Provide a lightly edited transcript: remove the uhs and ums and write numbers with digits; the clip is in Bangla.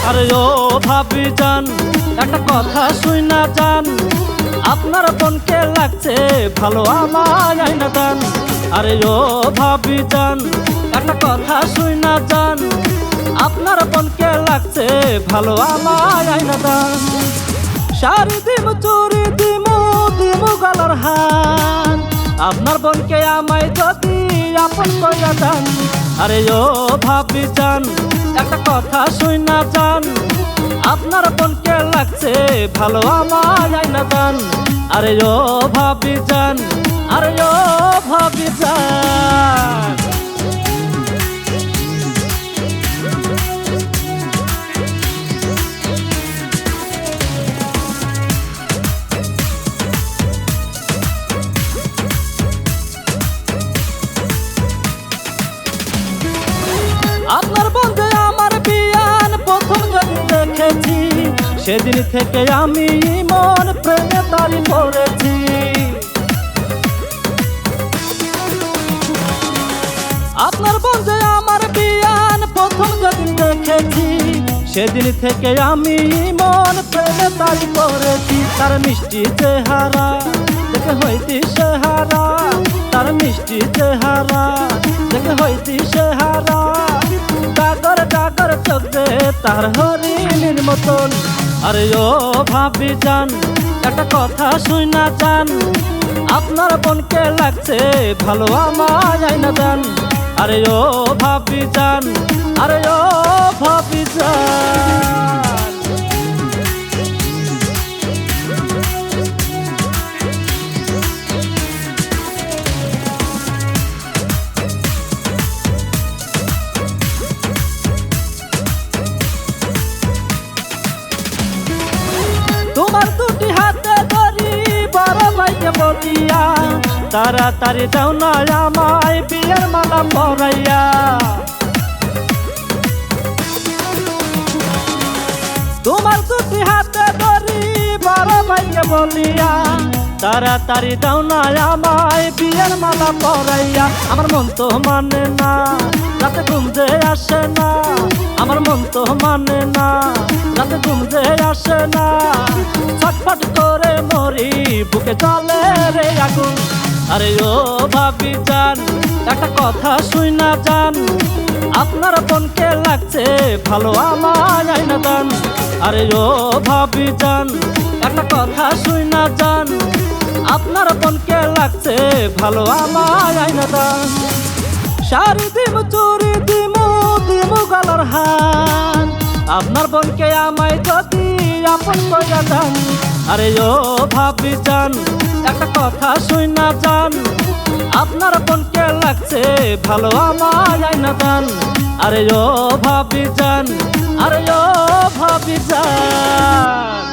আরে ও ভাবি যান, একটা কথা শুইনা যান, আপনার বোনকে লাগছে ভালো, আমায় আইনা দেন। আরে ও ভাবি যান, একটা কথা শুইনা যান, আপনার বোনকে লাগছে ভালো, আমায় আইনা দেন। শাড়ি দিমু, চুড়ি দিমু, দিমু গলার হার, আপনার বোনকে আমায় যদি আপন কইরা দেন। আরে ও ভাবি যান, একটা কথা শুইনা যান, আপনার বোনকে লাগছে ভালো, আমায় আইনা দেন। আরে ও ভাবি যান, আরে ও ভাবি যান। আপনার বন্ধে আমার বিয়ান প্রথম যেদিন দেখেছি, সেদিন থেকে আমি মন প্রেমে তারি পড়েছি। আপনার বন্ধে আমার বিয়ান প্রথম যেদিন দেখেছি, সেদিন থেকে আমি মন প্রেমে তারি পড়েছি। তার মিষ্টি চেহারা দেখে হইতি সেহারা, তার মিষ্টি চেহারা দেখে হইতি সেহারা, ডাগর ডাগর চোখ দে তার হরিণীর মতন। আরে ও ভাবি যান, একটা কথা শুইনা যান, আপনার বোনকে লাগছে ভালো, আমায় আইনা দেন। আরে ও ভাবি যান, আরে ও ভাবি যান। তোমার দুটি হাতে ধরি বড় ভাইকে বলিয়া, তাড়াতাড়ি দাও না আমায় বিয়ের মালা পরাইয়া। তোমার দুটি হাতে ধরি বড় ভাইকে বলিয়া, তাড়াতাড়ি দাও না আমায় বিয়ের মালা পরাইয়া। আমার মন তো মানে না, রাতে ঘুম যে আসে না, আমার মন তো মানে না, রাতে ঘুম যে আসে না। ছটফট করে মরি, বুকে চলে রে আগুন। আরে ও ভাবি যান, একটা কথা শুইনা যান, আপনার বোনকে লাগছে ভালো, আমায় আইনা দেন। আরে ও ভাবি যান, একটা কথা শুইনা যান, আপনার বোনকে লাগছে ভালো, আমায় আইনা দেন। শাড়ি দিমু, চুড়ি দিমু, দিমু গলার হার, আপনার বোনকে আমায় যদি আপন কইরা দেন। আরে ও ভাবি যান, একটা কথা শুইনা যান, আপনার বোনকে লাগছে ভালো, আমায় আইনা দেন। আরে ও ভাবি যান, আরে ও ভাবি যান।